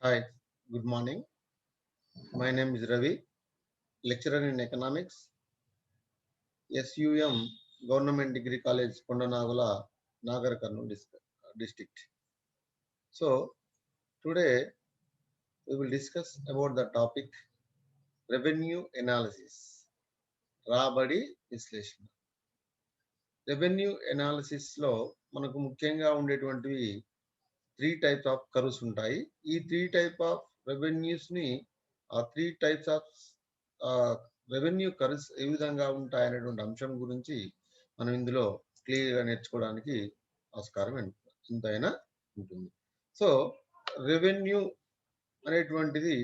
Hi, good morning. My name is Ravi, lecturer in economics, SUM Government Degree College, Kondanagula, Nagar Karnool district. So, today we will discuss about the topic revenue analysis, రాబడి విశ్లేషణ. Revenue analysis లో మనకు ముఖ్యంగా ఉండేటువంటివి 3 types of cups ఉంటాయి. ఈ 3 type of revenues ని ఆ 3 types of revenue curves ఏ విధంగా ఉంటాయి అనేటువంటి అంశం గురించి మనం ఇందులో క్లియర్గా నేర్చుకోవడానికి ఆస్కారం ఎంతైనా ఉంటుంది. సో రెవెన్యూ అనేటువంటిది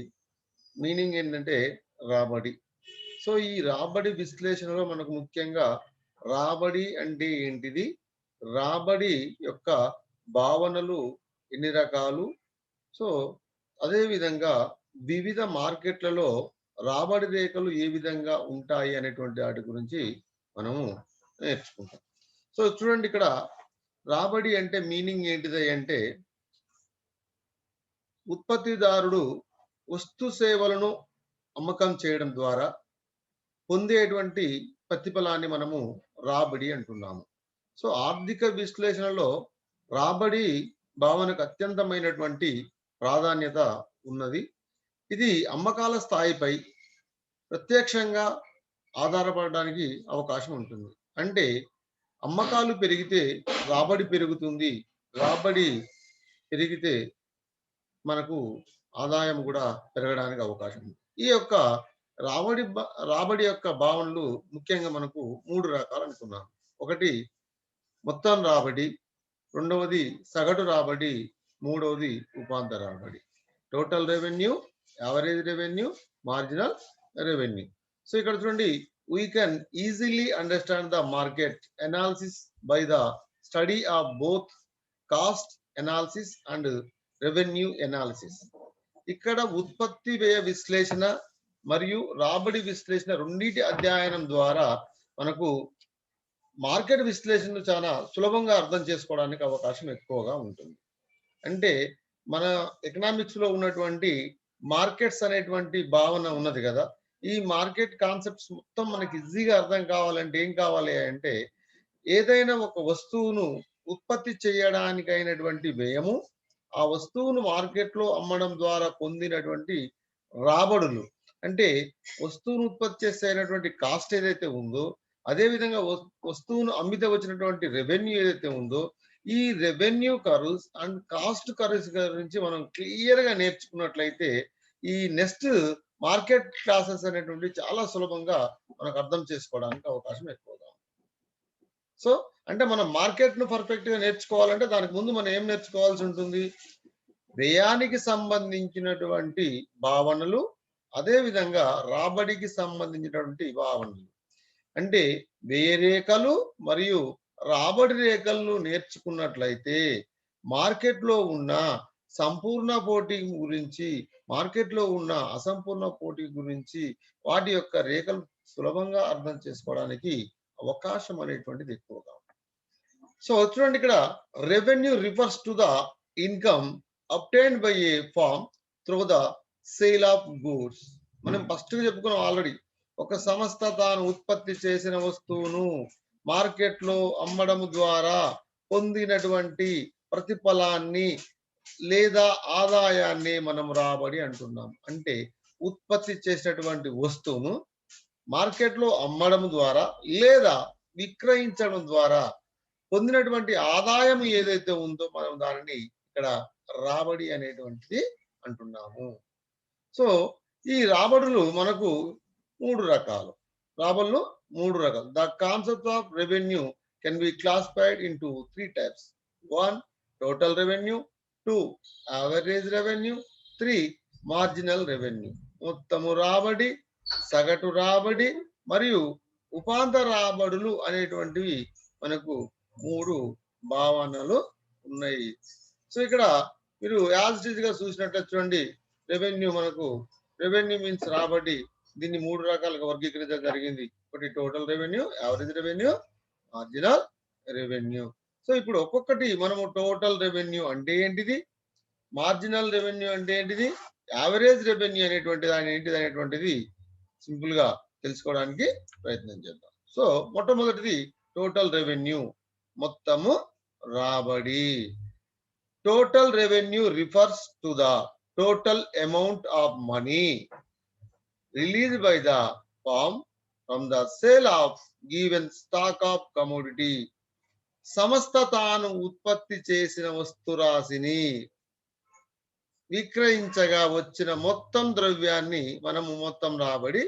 మీనింగ్ ఏంటంటే రాబడి. సో ఈ రాబడి విశ్లేషణలో మనకు ముఖ్యంగా రాబడి అంటే ఏంటిది, రాబడి యొక్క భావనలు ఎన్ని రకాలు, సో అదేవిధంగా వివిధ మార్కెట్లలో రాబడి రేఖలు ఏ విధంగా ఉంటాయి అనేటువంటి వాటి గురించి మనము నేర్చుకుంటాం. సో చూడండి, ఇక్కడ రాబడి అంటే మీనింగ్ ఏంటిది అంటే ఉత్పత్తిదారుడు వస్తు సేవలను అమ్మకం చేయడం ద్వారా పొందేటువంటి ప్రతిఫలాన్ని మనము రాబడి అంటున్నాము. సో ఆర్థిక విశ్లేషణలో రాబడి భావనకు అత్యంతమైనటువంటి ప్రాధాన్యత ఉన్నది. ఇది అమ్మకాల స్థాయిపై ప్రత్యక్షంగా ఆధారపడడానికి అవకాశం ఉంటుంది. అంటే అమ్మకాలు పెరిగితే రాబడి పెరుగుతుంది, రాబడి పెరిగితే మనకు ఆదాయం కూడా పెరగడానికి అవకాశం ఉంది. ఈ యొక్క రాబడి యొక్క భావనలు ముఖ్యంగా మనకు 3 రకాలు అనుకున్నాం. ఒకటి మొత్తం రాబడి, రెండవది సగటు రాబడి, మూడవది ఉపాంత రాబడి. Total revenue, average revenue, marginal revenue. So ఇక్కడ చూడండి, we can easily understand the market analysis by the study of both cost analysis and revenue analysis. ఇక్కడ ఉత్పత్తి వ్యయ విశ్లేషణ మరియు రాబడి విశ్లేషణ రెండింటి అధ్యయనం ద్వారా మనకు మార్కెట్ విశ్లేషణను చాలా సులభంగా అర్థం చేసుకోవడానికి అవకాశం ఎక్కువగా ఉంటుంది. అంటే మన ఎకనామిక్స్ లో ఉన్నటువంటి మార్కెట్స్ అనేటువంటి భావన ఉన్నది కదా, ఈ మార్కెట్ కాన్సెప్ట్స్ మొత్తం మనకి ఈజీగా అర్థం కావాలంటే ఏం కావాలి అంటే ఏదైనా ఒక వస్తువును ఉత్పత్తి చేయడానికి అయినటువంటి వ్యయము, ఆ వస్తువును మార్కెట్లో అమ్మడం ద్వారా పొందినటువంటి రాబడులు, అంటే వస్తువును ఉత్పత్తి చేసేటువంటి కాస్ట్ ఏదైతే ఉందో, అదేవిధంగా వస్తువును అమ్మితే వచ్చినటువంటి రెవెన్యూ ఏదైతే ఉందో, ఈ revenue curves and cost curves గురించి మనం క్లియర్ గా నేర్చుకున్నట్లయితే ఈ నెక్స్ట్ మార్కెట్ క్లాసెస్ అనేటువంటి చాలా సులభంగా మనకు అర్థం చేసుకోవడానికి అవకాశం ఎక్కువగా. సో అంటే మనం మార్కెట్ ను పర్ఫెక్ట్ గా నేర్చుకోవాలంటే దానికి ముందు మనం ఏం నేర్చుకోవాల్సి ఉంటుంది, వ్యయానికి సంబంధించినటువంటి భావనలు, అదే విధంగా రాబడికి సంబంధించినటువంటి భావనలు. అంటే వ్యయ రేఖలు మరియు రాబడి రేఖలను నేర్చుకున్నట్లయితే మార్కెట్లో ఉన్న సంపూర్ణ పోటీ గురించి, మార్కెట్లో ఉన్న అసంపూర్ణ పోటీ గురించి, వాటి యొక్క రేఖలు సులభంగా అర్థం చేసుకోవడానికి అవకాశం అనేటువంటిది ఎక్కువగా. సో చూడండి, ఇక్కడ revenue refers to the income obtained by a firm through the sale of goods. మనం ఫస్ట్ చెప్పుకున్నాం ఆల్రెడీ, ఒక సంస్థ తాను ఉత్పత్తి చేసిన వస్తువును మార్కెట్లో అమ్మడం ద్వారా పొందినటువంటి ప్రతిఫలాన్ని లేదా ఆదాయాన్ని మనం రాబడి అంటున్నాం. అంటే ఉత్పత్తి చేసినటువంటి వస్తువును మార్కెట్లో అమ్మడం ద్వారా లేదా విక్రయించడం ద్వారా పొందినటువంటి ఆదాయం ఏదైతే ఉందో మనం దానిని ఇక్కడ రాబడి అనేటువంటిది అంటున్నాము. సో ఈ రాబడులు మనకు 3 రకాలు. రాబడులు 3 రకాలు. The concept of revenue can be classified into 3 types. 1 total revenue, 2 average revenue, 3 marginal revenue. మొత్తము రాబడి, సగటు రాబడి మరియు ఉపాంత రాబడులు అనేటువంటివి మనకు 3 భావనలు ఉన్నాయి. సో ఇక్కడ మీరు యాజ్ ఇట్ ఈజ్ గా చూసినట్లయితే చూడండి, రెవెన్యూ మనకు రెవెన్యూ మీన్స్ రాబడి, దీన్ని 3 రకాలుగా వర్గీకరించడం జరిగింది. ఒకటి total revenue, average revenue, marginal revenue. So ఇప్పుడు ఒక్కొక్కటి మనము టోటల్ రెవెన్యూ అంటే ఏంటిది, మార్జినల్ రెవెన్యూ అంటే ఏంటిది, యావరేజ్ రెవెన్యూ అనేటువంటిది ఆయన ఏంటిది అనేటువంటిది సింపుల్ గా తెలుసుకోవడానికి ప్రయత్నం చేద్దాం. సో మొట్టమొదటిది టోటల్ రెవెన్యూ, మొత్తము రాబడి. Total revenue refers to the total amount of money released by the firm from the sale of given stock of commodity. సంస్థ తాను ఉత్పత్తి చేసిన వస్తురాశిని విక్రయించగా వచ్చిన మొత్తం ద్రవ్యాన్ని మనము మొత్తం రాబడి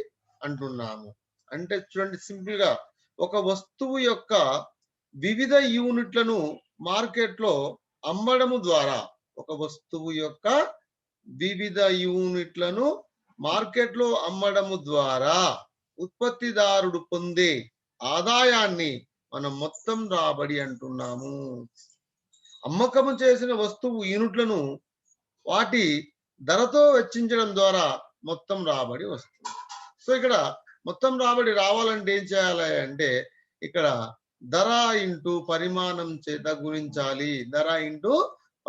అంటున్నాము. అంటే చూడండి సింపుల్ గా, ఒక వస్తువు యొక్క వివిధ యూనిట్లను మార్కెట్లో అమ్మడము ద్వారా, ఒక వస్తువు యొక్క వివిధ యూనిట్లను మార్కెట్లో అమ్మడము ద్వారా ఉత్పత్తిదారుడు పొందే ఆదాయాన్ని మనం మొత్తం రాబడి అంటున్నాము. అమ్మకము చేసిన వస్తువు యూనిట్లను వాటి ధరతో వెచ్చించడం ద్వారా మొత్తం రాబడి వస్తుంది. సో ఇక్కడ మొత్తం రాబడి రావాలంటే ఏం చేయాలి అంటే, ఇక్కడ ధర ఇంటూ పరిమాణం చేత గుణించాలి. ధర ఇంటూ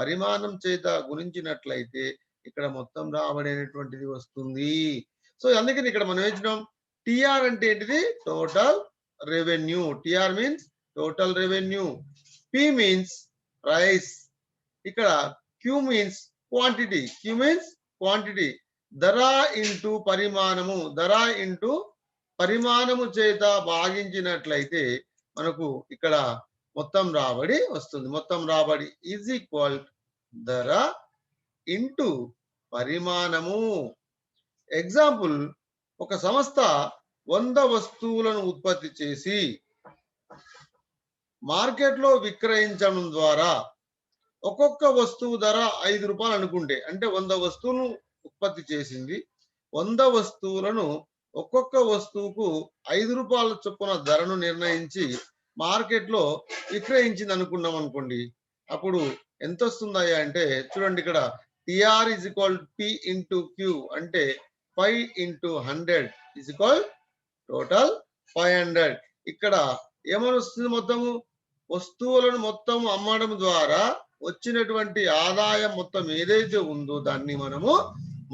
పరిమాణం చేత గుణించినట్లయితే ఇక్కడ మొత్తం రాబడి అనేటువంటిది వస్తుంది. సో అందుకని ఇక్కడ మనం ఏం టిఆర్ అంటే ఏంటిది, total revenue. TR means total revenue, P means price, ఇక్కడ Q means quantity, Q means quantity. ధర ఇంటూ పరిమాణము, ధర ఇంటూ పరిమాణము చేత భాగించినట్లయితే మనకు ఇక్కడ మొత్తం రాబడి వస్తుంది. మొత్తం రాబడి ఈజ్ ఈక్వల్ ధర ఇంటూ పరిమాణము. ఎగ్జాంపుల్, ఒక సంస్థ 100 వస్తువులను ఉత్పత్తి చేసి మార్కెట్లో విక్రయించడం ద్వారా ఒక్కొక్క వస్తువు ధర 5 రూపాయలు అనుకుంటే, అంటే 100 వస్తువులను ఉత్పత్తి చేసింది, 100 వస్తువులను ఒక్కొక్క వస్తువుకు 5 రూపాయల చొప్పున ధరను నిర్ణయించి మార్కెట్లో విక్రయించింది అనుకున్నాం అనుకోండి. అప్పుడు ఎంత వస్తుందయ్యా అంటే చూడండి, ఇక్కడ TR is equal P into Q, అంటే 5 ఇంటూ 100 ఇజ్ ఈక్వల్ టోటల్ 500. ఇక్కడ ఏమని వస్తుంది, మొత్తము వస్తువులను మొత్తం అమ్మడం ద్వారా వచ్చినటువంటి ఆదాయం మొత్తం ఏదైతే ఉందో దాన్ని మనము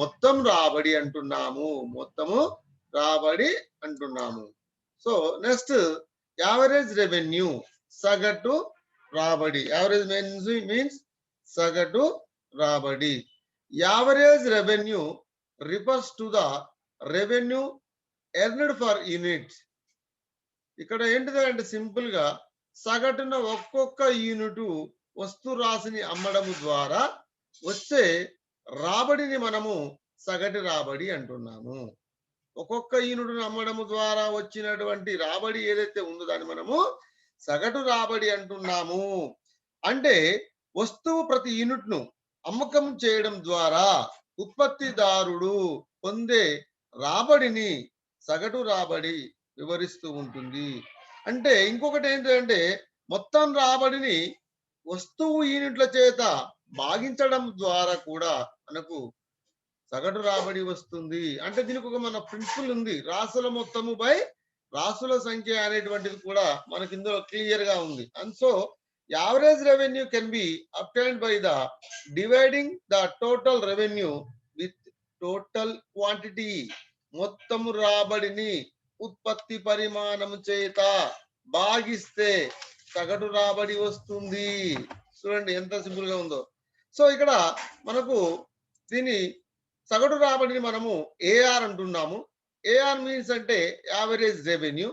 మొత్తం రాబడి అంటున్నాము. మొత్తము రాబడి అంటున్నాము. సో నెక్స్ట్ యావరేజ్ రెవెన్యూ, సగటు రాబడి. యావరేజ్ మీన్స్ సగటు రాబడి. Average revenue refers to the revenue earned for unit. ఇక్కడ ఏంటిది అంటే సింపుల్ గా సగటున ఒక్కొక్క యూనిట్ వస్తు రాశిని అమ్మడం ద్వారా వచ్చే రాబడిని మనము సగటు రాబడి అంటున్నాము. ఒక్కొక్క యూనిట్ను అమ్మడం ద్వారా వచ్చినటువంటి రాబడి ఏదైతే ఉందో దాన్ని మనము సగటు రాబడి అంటున్నాము. అంటే వస్తువు ప్రతి యూనిట్ను అమ్మకం చేయడం ద్వారా ఉత్పత్తిదారుడు పొందే రాబడిని సగటు రాబడి వివరిస్తూ ఉంటుంది. అంటే ఇంకొకటి ఏంటంటే, మొత్తం రాబడిని వస్తువు యూనిట్ల చేత భాగించడం ద్వారా కూడా మనకు సగటు రాబడి వస్తుంది. అంటే దీనికి ఒక మన ప్రిన్సిపల్ ఉంది, రాసుల మొత్తము బై రాసుల సంఖ్య అనేటువంటిది కూడా మనకి ఇందులో క్లియర్ గా ఉంది. And so average revenue can be obtained by the dividing the total revenue with total quantity. మొత్తము రాబడిని ఉత్పత్తి పరిమాణం చేత భాగిస్తే సగటు రాబడి వస్తుంది. చూడండి ఎంత సింపుల్ గా ఉందో. సో ఇక్కడ మనకు దీని సగటు రాబడిని మనము ఏఆర్ అంటున్నాము. ఏఆర్ మీన్స్ అంటే యావరేజ్ రెవెన్యూ.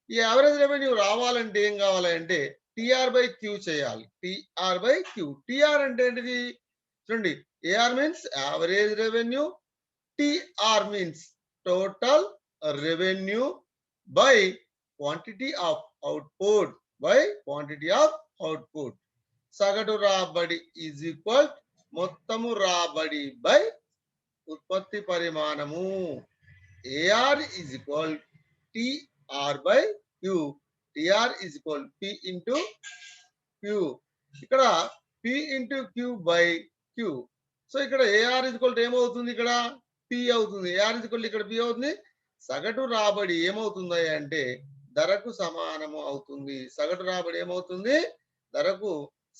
ఈ యావరేజ్ రెవెన్యూ రావాలంటే ఏం కావాలంటే టిఆర్ బై క్యూ చేయాలి. TR by Q. టిఆర్ అంటే ఏంటిది చూడండి, AR means average revenue, TR means total revenue by quantity of output, by quantity of output. సగటు రాబడి ఈజ్ ఈక్వల్ మొత్తము రాబడి బై ఉత్పత్తి పరిమాణము. AR is equal TR by Q. TR is equal P into Q. ఇక్కడ P into Q by Q. So ఇక్కడ AR is equal ఏమవుతుంది, ఇక్కడ పి అవుతుంది. ఏఆర్ ఈజ్ ఈక్వల్ ఇక్కడ పి అవుతుంది. సగటు రాబడి ఏమవుతుంది అంటే ధరకు సమానము అవుతుంది. సగటు రాబడి ఏమవుతుంది, ధరకు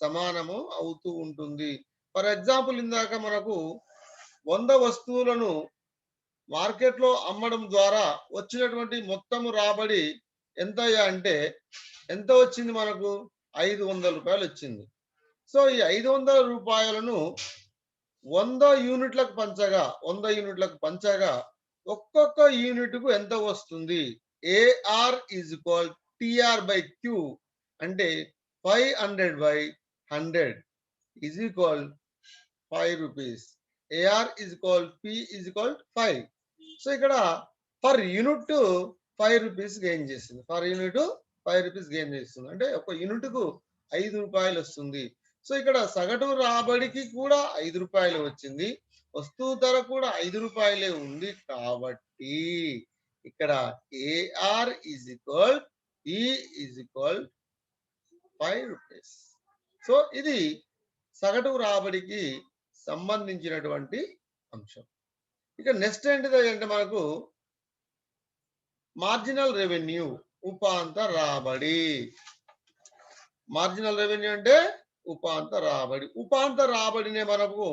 సమానము అవుతూ ఉంటుంది. ఫర్ ఎగ్జాంపుల్ ఇందాక మనకు 100 వస్తువులను మార్కెట్లో అమ్మడం ద్వారా వచ్చినటువంటి మొత్తం రాబడి ఎంతయ్యా అంటే ఎంత వచ్చింది మనకు? 500 రూపాయలు వచ్చింది. సో ఈ 500 రూపాయలను 100 యూనిట్లకు పంచగా ఒక్కొక్క యూనిట్‌కు ఎంత వస్తుంది? AR is equal TR by Q అంటే 500/100 is equal 5 rupees. AR is equal P is equal 5. So ఇక్కడ పర్ యూనిట్ 5 రూపీస్ గెయిన్ చేస్తుంది. పర్ యూనిట్ 5 రూపీస్ గెయిన్ చేస్తుంది. అంటే ఒక యూనిట్‌కు 5 రూపాయలు వస్తుంది. సో ఇక్కడ సగటు రాబడికి కూడా 5 రూపాయలు వచ్చింది. వస్తువు ధర కూడా 5 రూపాయలే ఉంది కాబట్టి ఇక్కడ AR is equal E is equal 5 rupees. So ఇది సగటు రాబడికి సంబంధించినటువంటి అంశం. ఇక నెక్స్ట్ ఏంటిది అంటే మనకు మార్జినల్ రెవెన్యూ, ఉపాంత రాబడి. మార్జినల్ రెవెన్యూ అంటే ఉపాంత రాబడి. ఉపాంత రాబడినే మనకు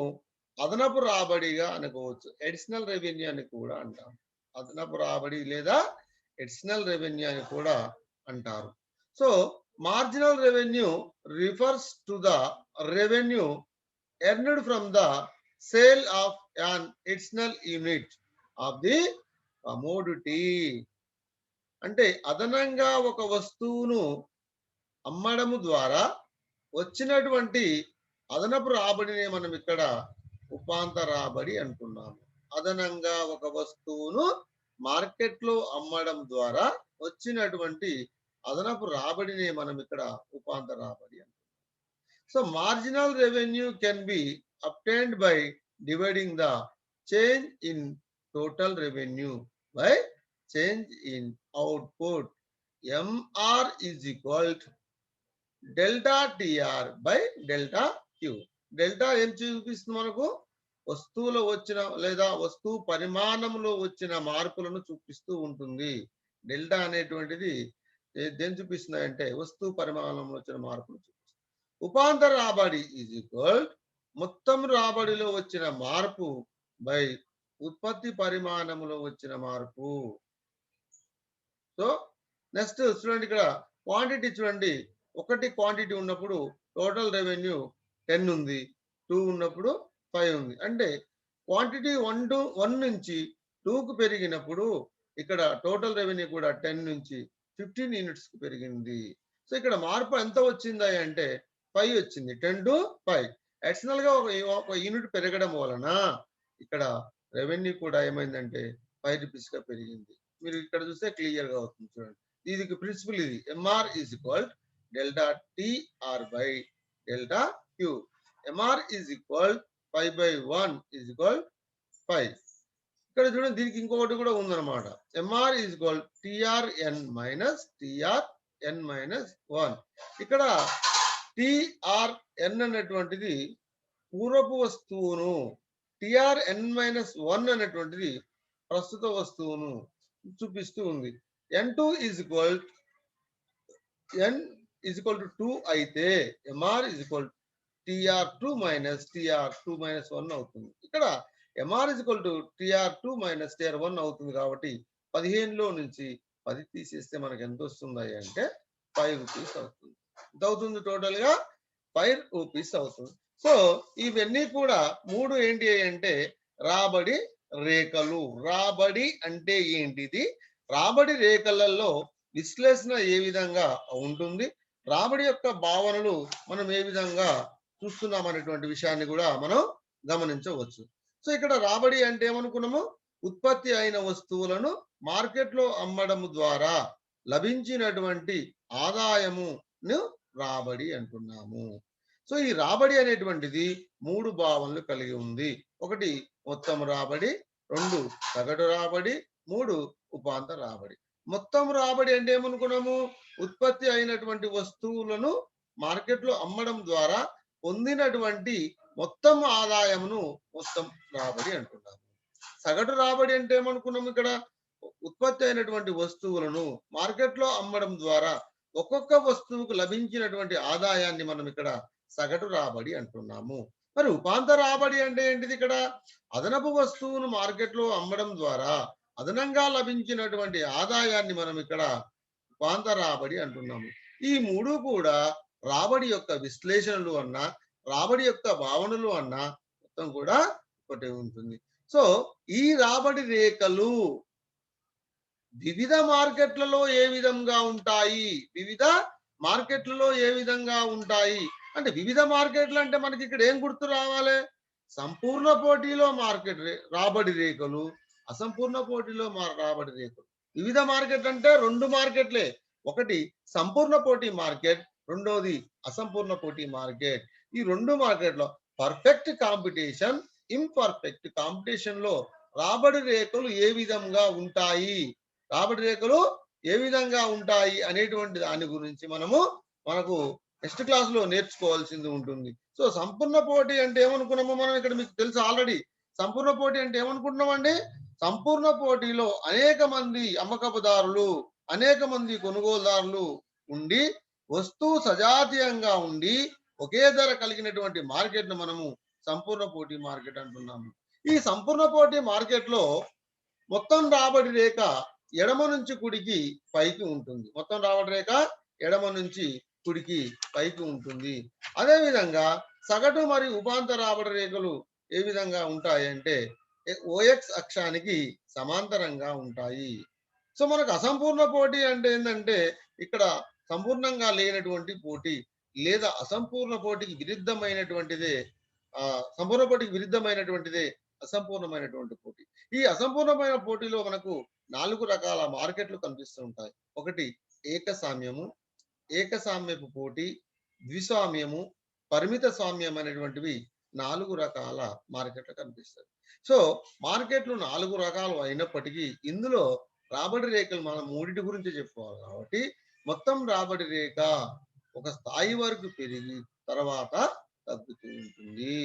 అదనపు రాబడిగా అనుకోవచ్చు. అడిషనల్ రెవెన్యూ అని కూడా అంటారు. అదనపు రాబడి లేదా అడిషనల్ రెవెన్యూ అని కూడా అంటారు. So marginal revenue refers to the revenue earned from the sale of an additional unit of the commodity. అంటే అదనంగా ఒక వస్తువును అమ్మడము ద్వారా వచ్చినటువంటి అదనపు రాబడినే మనం ఇక్కడ ఉపాంత రాబడి అంటున్నాము. అదనంగా ఒక వస్తువును మార్కెట్లో అమ్మడం ద్వారా వచ్చినటువంటి అదనపు రాబడినే మనం ఇక్కడ ఉపాంత రాబడి అంటున్నాం. So marginal revenue can be obtained by dividing the change in total revenue by change in output. MR is equal to delta TR by delta Q. Delta ఏం చూపిస్తుంది మనకు? వస్తువులో వచ్చిన లేదా వస్తువు పరిమాణంలో వచ్చిన మార్పులను చూపిస్తూ ఉంటుంది. డెల్టా అనేటువంటిది దేని చూపిస్తుంది అంటే వస్తువు పరిమాణంలో వచ్చిన మార్పులు చూపిస్తుంది. ఉపాంత రాబడి ఈజ్ ఈక్వల్ మొత్తం రాబడిలో వచ్చిన మార్పు బై ఉత్పత్తి పరిమాణంలో వచ్చిన మార్పు. సో నెక్స్ట్ చూడండి, ఇక్కడ క్వాంటిటీ చూడండి. ఒకటి క్వాంటిటీ ఉన్నప్పుడు టోటల్ రెవెన్యూ 10 ఉంది, 2 ఉన్నప్పుడు 5 ఉంది. అంటే క్వాంటిటీ 1 నుంచి 2కు పెరిగినప్పుడు ఇక్కడ టోటల్ రెవెన్యూ కూడా 10 నుంచి 15 యూనిట్స్ కు పెరిగింది. సో ఇక్కడ మార్పు ఎంత వచ్చింది అంటే 5 వచ్చింది. 10 to 5. అడిషనల్ గా ఒక యూనిట్ పెరగడం వలన ఇక్కడ రెవెన్యూ కూడా ఏమైందంటే 5 రూపీస్ గా పెరిగింది. మీరు ఇక్కడ చూస్తే క్లియర్ గా అవుతుంది. చూడండి, ఇది ప్రిన్సిపల్. ఇది MR is equal delta TR by delta Q. MR is equal 5/1 is equal 5. ఇక్కడ చూడండి, దీనికి ఇంకొకటి కూడా ఉందన్నమాట. MR is equal TRN minus TRN minus 1. ఇక్కడ TRN అనేటువంటిది పూర్వపు వస్తువును, TRN-1 అనేటువంటిది ప్రస్తుత వస్తువును చూపిస్తూ ఉంది. N2 is equal N is equal to 2 అయితే MR is equal TR2 minus TR2 minus 1 అవుతుంది. ఇక్కడ MR is equal to TR2 minus TR1 అవుతుంది. కాబట్టి 15లో నుంచి 10 తీసేస్తే మనకు ఎంత వస్తుంది అంటే 5 రూపీస్ అవుతుంది. ఎంత అవుతుంది? టోటల్ గా 5 రూపీస్ అవుతుంది. సో ఇవన్నీ కూడా 3 ఏంటి అంటే రాబడి రేఖలు. రాబడి అంటే ఏంటిది? రాబడి రేఖలలో విశ్లేషణ ఏ విధంగా ఉంటుంది, రాబడి యొక్క భావనలు మనం ఏ విధంగా చూస్తున్నాం అనేటువంటి విషయాన్ని కూడా మనం గమనించవచ్చు. సో ఇక్కడ రాబడి అంటే ఏమనుకున్నాము? ఉత్పత్తి అయిన వస్తువులను మార్కెట్లో అమ్మడం ద్వారా లభించినటువంటి ఆదాయమును రాబడి అంటున్నాము. సో ఈ రాబడి అనేటువంటిది 3 భావనలు కలిగి ఉంది. 1 మొత్తం రాబడి, 2 సగటు రాబడి, 3 ఉపాంత రాబడి. మొత్తం రాబడి అంటే ఏమనుకున్నాము? ఉత్పత్తి అయినటువంటి వస్తువులను మార్కెట్లో అమ్మడం ద్వారా పొందినటువంటి మొత్తం ఆదాయమును మొత్తం రాబడి అంటున్నాము. సగటు రాబడి అంటే ఏమనుకున్నాము? ఇక్కడ ఉత్పత్తి అయినటువంటి వస్తువులను మార్కెట్లో అమ్మడం ద్వారా ఒక్కొక్క వస్తువుకు లభించినటువంటి ఆదాయాన్ని మనం ఇక్కడ సగటు రాబడి అంటున్నాము. మరి ఉపాంత రాబడి అంటే ఏంటిది ఇక్కడ? అదనపు వస్తువును మార్కెట్‌లో అమ్మడం ద్వారా అదనంగా లభించినటువంటి ఆదాయాన్ని మనం ఇక్కడ ఉపాంత రాబడి అంటున్నాము. ఈ 3 కూడా రాబడి యొక్క విశ్లేషణలు అన్నా, రాబడి యొక్క భావనలు అన్నా మొత్తం కూడా ఒకటే ఉంటుంది. సో, ఈ రాబడి రేఖలు వివిధ మార్కెట్లలో ఏ విధంగా ఉంటాయి? వివిధ మార్కెట్లలో ఏ విధంగా ఉంటాయి? అంటే వివిధ మార్కెట్లు అంటే మనకి ఇక్కడ ఏం గుర్తు రావాలి? సంపూర్ణ పోటీలో రాబడి రేఖలు, అసంపూర్ణ పోటీలో రాబడి రేఖలు. వివిధ మార్కెట్ అంటే 2 మార్కెట్లే. ఒకటి సంపూర్ణ పోటీ మార్కెట్, రెండోది అసంపూర్ణ పోటీ మార్కెట్. ఈ 2 మార్కెట్‌లో పర్ఫెక్ట్ కాంపిటీషన్, ఇంపర్ఫెక్ట్ కాంపిటీషన్‌లో రాబడి రేఖలు ఏ విధంగా ఉంటాయి? రాబడి రేఖలు ఏ విధంగా ఉంటాయి అనేటువంటి దాని గురించి మనకు నెక్స్ట్ క్లాస్‌లో నేర్చుకోవాల్సింది ఉంటుంది. సో, సంపూర్ణ పోటీ అంటే ఏమనుకున్నామో మనం ఇక్కడ మీకు తెలుసు ఆల్రెడీ. సంపూర్ణ పోటీ అంటే ఏమనుకుంటున్నామండి? సంపూర్ణ పోటీలో అనేక మంది అమ్మకపుదారులు, అనేక మంది కొనుగోలుదారులు ఉండి, వస్తువు సజాతీయంగా ఉండి, ఒకే ధర కలిగినటువంటి మార్కెట్‌ను మనము సంపూర్ణ పోటీ మార్కెట్ అంటున్నాము. ఈ సంపూర్ణ పోటీ మార్కెట్‌లో మొత్తం రాబడి రేఖ ఎడమ నుంచి కుడికి పైకి ఉంటుంది. మొత్తం రాబడి రేఖ ఎడమ నుంచి కుడికి పైకి ఉంటుంది. అదే విధంగా సగటు మరియు ఉపాంత రాబడి రేఖలు ఏ విధంగా ఉంటాయంటే ఓఎక్స్ అక్షానికి సమాంతరంగా ఉంటాయి. సో, మనకు అసంపూర్ణ పోటీ అంటే ఏందంటే ఇక్కడ సంపూర్ణంగా లేనటువంటి పోటీ లేదా అసంపూర్ణ పోటీకి విరుద్ధమైనటువంటిదే సంపూర్ణ పోటీకి విరుద్ధమైనటువంటిదే అసంపూర్ణమైనటువంటి పోటీ. ఈ అసంపూర్ణమైన పోటీలో మనకు 4 రకాల మార్కెట్లు కనిపిస్తూ ఉంటాయి. ఒకటి ఏకసామ్యము, ఏకసామ్యపు పోటీ, ద్విస్వామ్యము, పరిమిత స్వామ్యం అనేటువంటివి 4 రకాల మార్కెట్లు కనిపిస్తాయి. సో, మార్కెట్లు 4 రకాలు అయినప్పటికీ ఇందులో రాబడి రేఖలు మనం మూడిటి గురించి చెప్పుకోవాలి కాబట్టి మొత్తం రాబడి రేఖ ఒక స్థాయి వరకు పెరిగి తర్వాత తగ్గుతూ ఉంటుంది.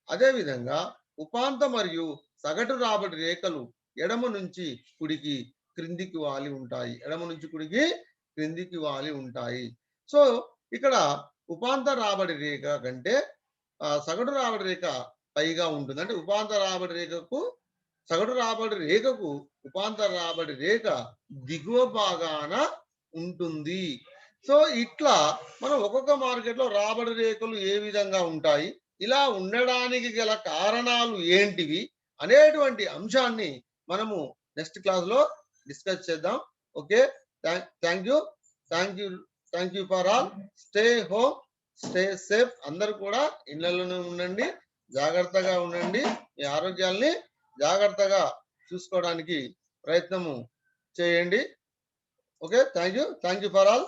అదే విధంగా ఉపాంత మరియు సగటు రాబడి రేఖలు ఎడమ నుంచి కుడికి క్రిందికి వాలి ఉంటాయి. ఎడమ నుంచి కుడికి క్రిందికి వాలి ఉంటాయి. సో, ఇక్కడ ఉపాంత రాబడి రేఖ కంటే సగటు రాబడి రేఖ పైగా ఉంటుంది. అంటే సగటు రాబడి రేఖకు ఉపాంత రాబడి రేఖ దిగువ భాగాన ఉంటుంది. సో, ఇట్లా మనం ఒక్కొక్క మార్కెట్‌లో రాబడి రేఖలు ఏ విధంగా ఉంటాయి? ఇలా ఉండడానికి గల కారణాలు ఏంటివి? అనేటువంటి అంశాన్ని మనము నెక్స్ట్ క్లాస్‌లో డిస్కస్ చేద్దాం. Okay. Thank you. Thank you. Thank you for all. Stay home, stay safe. అందరూ కూడా ఇళ్లలోనే ఉండండి. జాగ్రత్తగా ఉండండి. మీ ఆరోగ్యాల్ని జాగ్రత్తగా చూసుకోవడానికి ప్రయత్నము చేయండి. Okay. Thank you. Thank you for all.